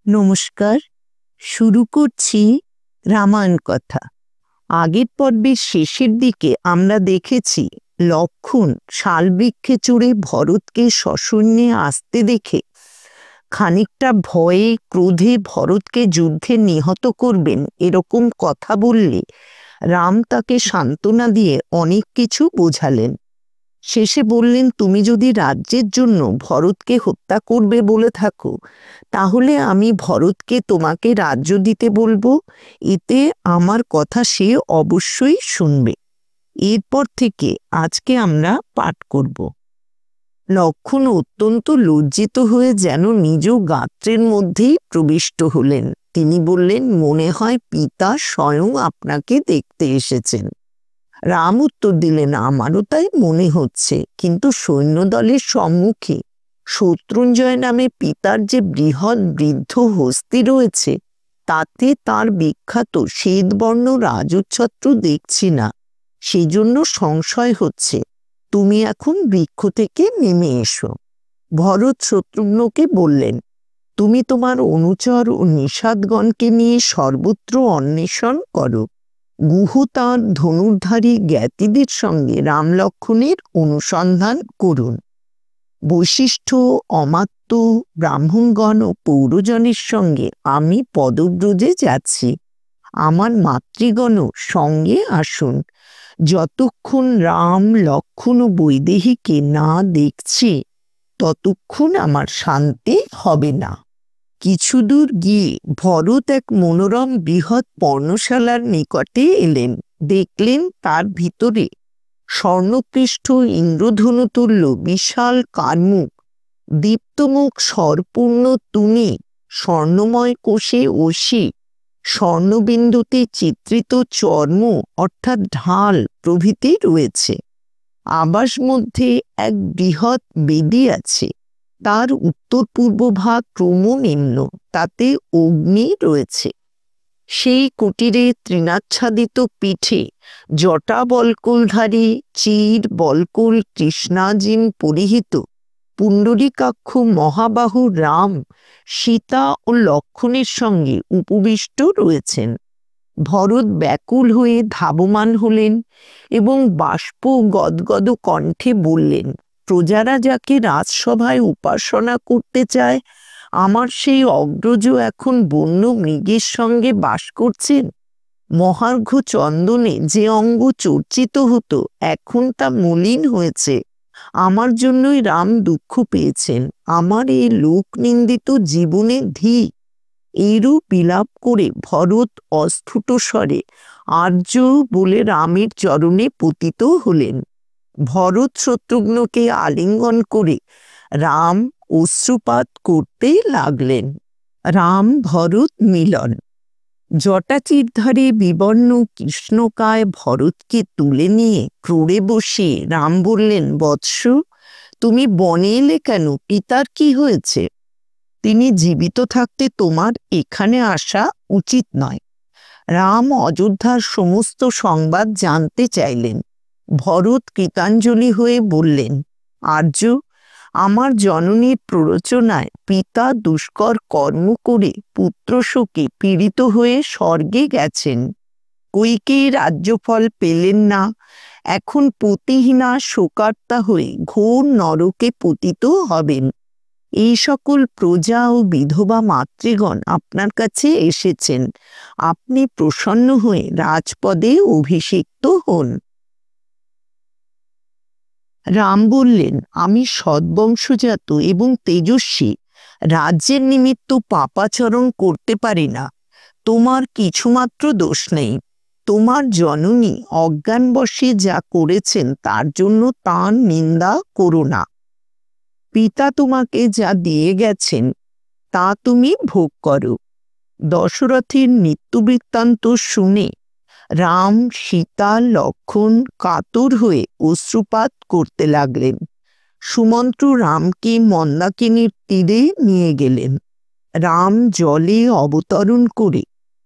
নমস্কার। শুরু করছি রামায়ণ কথা। আগের পর্বের শেষের দিকে আমরা দেখেছি লক্ষ্মণ শালবৃক্ষে চড়ে ভরতকে সসৈন্যে আসতে দেখে খানিকটা ভয়ে ক্রোধে ভরতকে যুদ্ধে নিহত করবেন এরকম কথা বললে রাম তাকে সান্ত্বনা দিয়ে অনেক কিছু বোঝালেন। শেষে বললেন, তুমি যদি রাজ্যের জন্য ভরতকে হত্যা করবে বলে থাকো, তাহলে আমি ভরতকে তোমাকে রাজ্য দিতে বলবো। এতে আমার কথা সে অবশ্যই শুনবে। এরপর থেকে আজকে আমরা পাঠ করব। লক্ষ্মণ অত্যন্ত লজ্জিত হয়ে যেন নিজ গাত্রের মধ্যেই প্রবিষ্ট হলেন। তিনি বললেন, মনে হয় পিতা স্বয়ং আপনাকে দেখতে এসেছেন। রাম উত্তর দিলেন, আমারও তাই মনে হচ্ছে, কিন্তু সৈন্যদলের সম্মুখে শত্রুঞ্জয় নামে পিতার যে বৃহৎ বৃদ্ধ হস্তি রয়েছে, তাতে তার বিখ্যাত শ্বেতবর্ণ রাজচ্ছত্র দেখছি না। সেই জন্য সংশয় হচ্ছে। তুমি এখন বৃক্ষ থেকে নেমে এসো। ভরত শত্রুঘ্নকে বললেন, তুমি তোমার অনুচর ও নিষাদগণকে নিয়ে সর্বত্র অন্বেষণ করো। গুহ তাঁর ধনুর্ধারী জ্ঞাতিদের সঙ্গে রাম লক্ষ্মণের অনুসন্ধান করুন। বৈশিষ্ট্য, অমাত্য, ব্রাহ্মণগণ ও পৌরজনের সঙ্গে আমি পদব্রজে যাচ্ছি। আমার মাতৃগণও সঙ্গে আসুন। যতক্ষণ রাম লক্ষ্মণ ও বৈদেহীকে না দেখছি, ততক্ষণ আমার শান্তি হবে না। কিছু দূর গিয়ে ভরত এক মনোরম বৃহৎ পর্ণশালার নিকটে এলেন। দেখলেন তার ভিতরে স্বর্ণপৃষ্ঠ ইন্দ্রধনুতুল্য বিশাল কানমুখ, দীপ্তমুখ স্বরপূর্ণ তুনি, স্বর্ণময় কোষে অসি, স্বর্ণবিন্দুতে চিত্রিত চর্ম অর্থাৎ ঢাল প্রভৃতি রয়েছে। আবাস মধ্যে এক বৃহৎ বেদী আছে। তার উত্তর পূর্ব ভাগ ক্রমনিম্ন, তাতে অগ্নি রয়েছে। সেই কুটিরে তৃণাচ্ছাদিত পিঠে জটা বল্কুলধারী চির বল্কুল কৃষ্ণাজিন পরিহিত পুণ্ডরীকাক্ষ মহাবাহু রাম সীতা ও লক্ষ্মণের সঙ্গে উপবিষ্ট রয়েছেন। ভরত ব্যাকুল হয়ে ধাবমান হলেন এবং বাষ্প গদগদ কণ্ঠে বললেন, প্রজারা যাকে রাজসভায় উপাসনা করতে চায়, আমার সেই অগ্রজ এখন বন্য মৃগের সঙ্গে বাস করছেন। মহার্ঘ চন্দনে যে অঙ্গ চর্চিত হতো, এখন তা মলিন হয়েছে। আমার জন্যই রাম দুঃখ পেয়েছেন। আমার এই লোক নিন্দিত জীবনে ধী। এইরূপ বিলাপ করে ভরত অস্ফুট স্বরে আর্য বলে রামের চরণে পতিত হলেন। ভরত শত্রুঘ্নকে আলিঙ্গন করে রাম অশ্রুপাত করতে লাগলেন। রাম ভরত মিলন। জটাচিরধারে বিবর্ণ কৃষ্ণকায় ভরতকে তুলে নিয়ে ক্রোড়ে বসে রাম বললেন, বৎস, তুমি বনে এলে কেন? পিতার কি হয়েছে? তিনি জীবিত থাকতে তোমার এখানে আসা উচিত নয়। রাম অযোধ্যার সমস্ত সংবাদ জানতে চাইলেন। ভরত কৃতাঞ্জলি হয়ে বললেন, আর্য, আমার জননীর প্ররোচনায় পিতা দুষ্কর কর্ম করে পুত্র শোকে পীড়িত হয়ে স্বর্গে গেছেন। কইকেয়ী রাজ্যফল পেলেন না। এখন পতিহীনা শোকার্তা হয়ে ঘোর নরকে পতিত হবেন। এই সকল প্রজা ও বিধবা মাতৃগণ আপনার কাছে এসেছেন। আপনি প্রসন্ন হয়ে রাজপদে অভিষিক্ত হন। রাম বললেন, আমি সদ্বংশজাত এবং তেজস্বী, রাজ্যের নিমিত্ত পাপাচরণ করতে পারি না। তোমার কিছুমাত্র দোষ নেই। তোমার জননী অজ্ঞানবশে যা করেছেন তার জন্য তাঁর নিন্দা করো না। পিতা তোমাকে যা দিয়ে গেছেন তা তুমি ভোগ করো। দশরথের মৃত্যু বৃত্তান্ত শুনে রাম, সীতা, লক্ষ্মণ কাতর হয়ে অশ্রুপাত করতে লাগলেন। সুমন্ত্র রামকে মন্দাকিনীর তীরে নিয়ে গেলেন। রাম জলে অবতরণ করে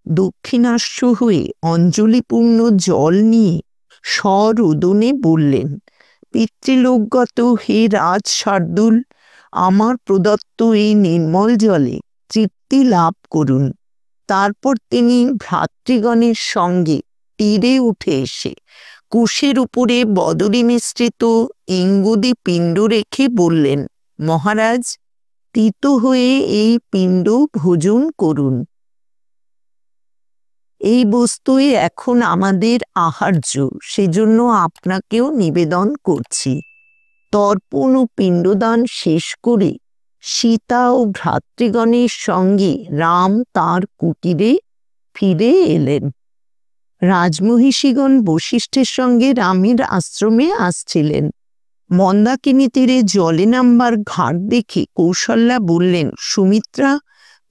দক্ষিণাস্য হয়ে অঞ্জলিপূর্ণ জল নিয়ে সরোদনে বললেন, পিতৃলোকগত হে রাজ শার্দুল, আমার প্রদত্ত এই নির্মল জলে তৃপ্ত মুক্তি লাভ করুন। তারপর তিনি ভ্রাতৃগণের সঙ্গে তীরে উঠে এসে কুশের উপরে বদরি মিশ্রিত ইঙ্গুদি পিণ্ড রেখে বললেন, মহারাজ, তীত হয়ে এই পিণ্ড ভোজন করুন। এই বস্তুই এখন আমাদের আহার্য, সেজন্য আপনাকেও নিবেদন করছি। তর্পণ ও পিণ্ডদান শেষ করে সীতা ও ভ্রাতৃগণের সঙ্গে রাম তাঁর কুটিরে ফিরে এলেন। রাজমহিষীগণ বশিষ্ঠের সঙ্গে রামের আশ্রমে আসছিলেন। মন্দাকিনী তীরে জলে নামবার ঘাট দেখে কৌশল্যা বললেন, সুমিত্রা,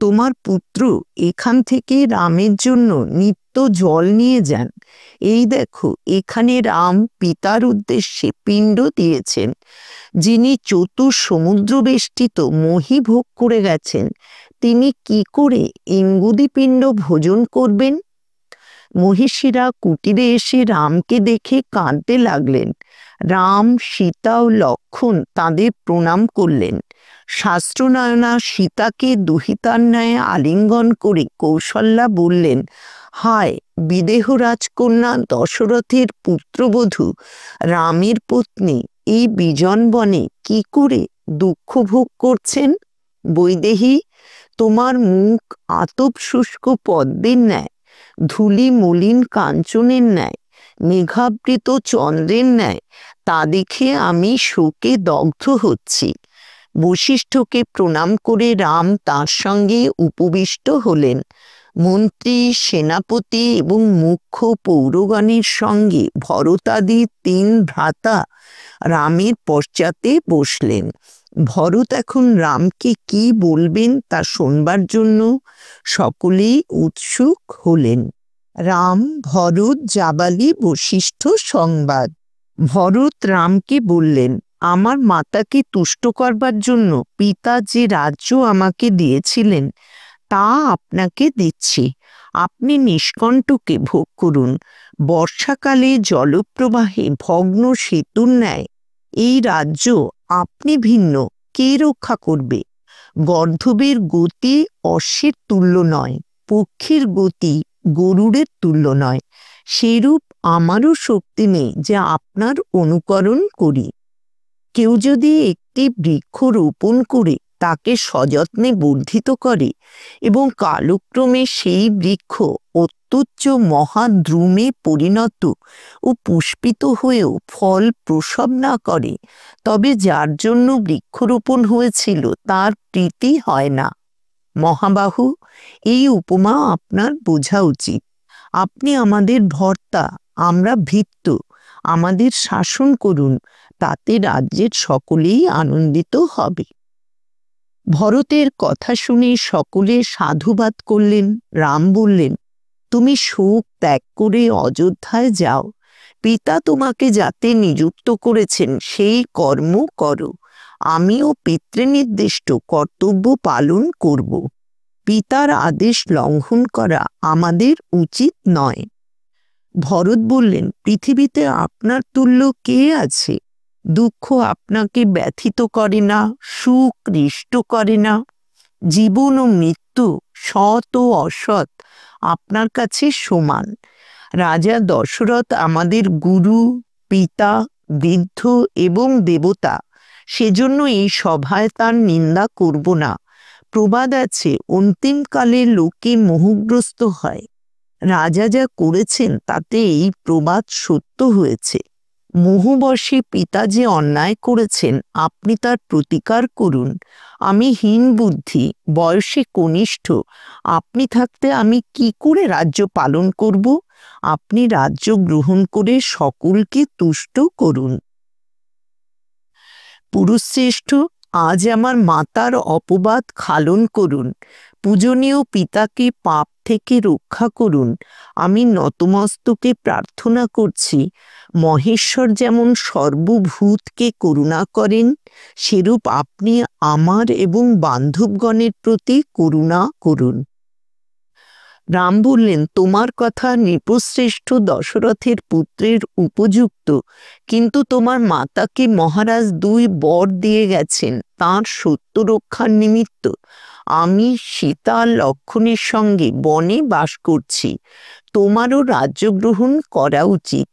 তোমার পুত্র এখান থেকে রামের জন্য নিত্য জল নিয়ে যান। এই দেখো, এখানে রাম পিতার উদ্দেশ্যে পিণ্ড দিয়েছেন। যিনি চতুর্সমুদ্র বেষ্টিত মহী ভোগ করে গেছেন, তিনি কি করে ইঙ্গুদি পিণ্ড ভোজন করবেন? মহিষীরা কুটিরে এসে রামকে দেখে কাঁদতে লাগলেন। রাম, সীতা ও লক্ষ্মণ তাদের প্রণাম করলেন। শাস্ত্রনয়না সীতাকে দুহিতার ন্যায় আলিঙ্গন করে কৌশল্যা বললেন, হায়, বিদেহ রাজকন্যা দশরথের পুত্রবধূ রামের পত্নী এই বিজন বনে কি করে দুঃখ ভোগ করছেন? বৈদেহী, তোমার মুখ আতপ শুষ্ক পদ্মের ন্যায়, ধূলি মলিন কাঞ্চনের ন্যায়, মেঘাবৃত চন্দ্রের ন্যায়, তা দেখে আমি শোকে দগ্ধ হচ্ছি। বশিষ্ঠকে প্রণাম করে রাম তার সঙ্গে উপবিষ্ট হলেন। মন্ত্রী, সেনাপতি এবং মুখ্য পৌরগণের সঙ্গে ভরতাদি 3 ভ্রাতা রামের পশ্চাতে বসলেন। ভরত এখন রামকে কি বলবেন তা শোনবার জন্য সকলেই উৎসুক হলেন। রাম, ভরত, জাবালি, বশিষ্ঠ সংবাদ। ভরত রামকে বললেন, আমার মাতাকে তুষ্ট করবার জন্য পিতা যে রাজ্য আমাকে দিয়েছিলেন তা আপনাকে দিচ্ছি। আপনি নিষ্কণ্টকে ভোগ করুন। বর্ষাকালে জলপ্রবাহে ভগ্ন সেতুর ন্যায় এই রাজ্য আপনি ভিন্ন কে রক্ষা করবে? গর্ধবের গতি অশ্বের তুল্য নয়, পক্ষীর গতি গরুড়ের তুল্য নয়। সেরূপ আমারও শক্তি নেই যে আপনার অনুকরণ করি। কেউ যদি একটি বৃক্ষ রোপণ করে তাকে সযত্নে বর্ধিত করে এবং কালক্রমে সেই বৃক্ষ অত্যুচ্চ মহাদ্রুমে পরিণত ও পুষ্পিত হয়েও ফল প্রসব না করে, তবে যার জন্য বৃক্ষরোপণ হয়েছিল তার প্রীতি হয় না। মহাবাহু, এই উপমা আপনার বোঝা উচিত। আপনি আমাদের ভর্তা, আমরা ভৃত্য। আমাদের শাসন করুন, তাতে রাজ্যের সকলেই আনন্দিত হবে। ভরতের কথা শুনে সকলে সাধুবাদ করলেন। রাম বললেন, তুমি শোক ত্যাগ করে অযোধ্যায় যাও। পিতা তোমাকে যাতে নিযুক্ত করেছেন সেই কর্ম করো। আমিও পিতৃনির্দিষ্ট কর্তব্য পালন করব। পিতার আদেশ লঙ্ঘন করা আমাদের উচিত নয়। ভরত বললেন, পৃথিবীতে আপনার তুল্য কে আছে? দুঃখ আপনাকে ব্যথিত করে না, সুখ হৃষ্ট করে না। জীবন ও মৃত্যু, সৎ ও অসৎ আপনার কাছে সমান। রাজা দশরথ আমাদের গুরু, পিতা, বৃদ্ধ এবং দেবতা। সেজন্য এই সভায় তার নিন্দা করব না। প্রবাদ আছে, অন্তিমকালে লোকে মোহগ্রস্ত হয়। রাজা যা করেছেন তাতে এই প্রবাদ সত্য হয়েছে। মোহবশে পিতা যে অন্যায় করেছেন আপনি তার প্রতিকার করুন। আমি হীন বুদ্ধি, বয়সে কনিষ্ঠ। আপনি থাকতে আমি কি করে রাজ্য পালন করব? আপনি রাজ্য গ্রহণ করে সকলকে তুষ্ট করুন। পুরুষশ্রেষ্ঠ, আজ আমার মাতার অপবাদ খালন করুন। পূজনীয় পিতাকে পাপ থেকে রক্ষা করুন। আমি নতমস্তকে প্রার্থনা করছি, মহেশ্বর যেমন সর্বভূতকে করুণা করেন, সেরূপ আপনি আমার এবং বান্ধবগণের প্রতি করুণা করুন। রাম বললেন, তোমার কথা নৃপশ্রেষ্ঠ দশরথের পুত্রের উপযুক্ত, কিন্তু তোমার মাতাকে মহারাজ 2 বর দিয়ে গেছেন তাঁর সত্য রক্ষার নিমিত্ত। আমি সীতা লক্ষণের সঙ্গে বনে বাস করছি। তোমারও রাজ্য গ্রহণ করা উচিত।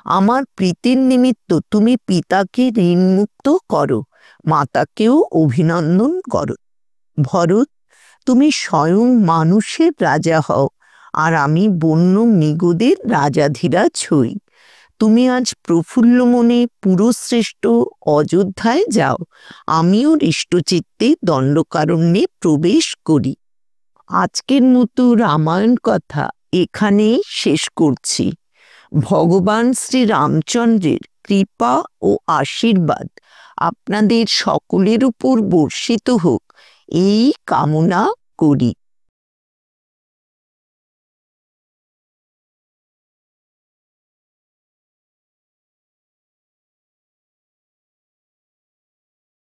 আমার প্রীতির নিমিত্ত তুমি পিতাকে ঋণমুক্ত করো, মাতাকেও অভিনন্দন করো। ভরত, তুমি স্বয়ং মানুষের রাজা হও, আর আমি বন্য মৃগদের রাজাধিরাজ হই। তুমি আজ প্রফুল্ল মনে পুরশ্রেষ্ঠ অযোধ্যায় যাও, আমিও হৃষ্টচিত্তে দণ্ডকারণ্যে প্রবেশ করি। আজকের মতো রামায়ণ কথা এখানেই শেষ করছি। ভগবান শ্রী রামচন্দ্রের কৃপা ও আশীর্বাদ আপনাদের সকলের উপর বর্ষিত হোক, এই কামনা করি।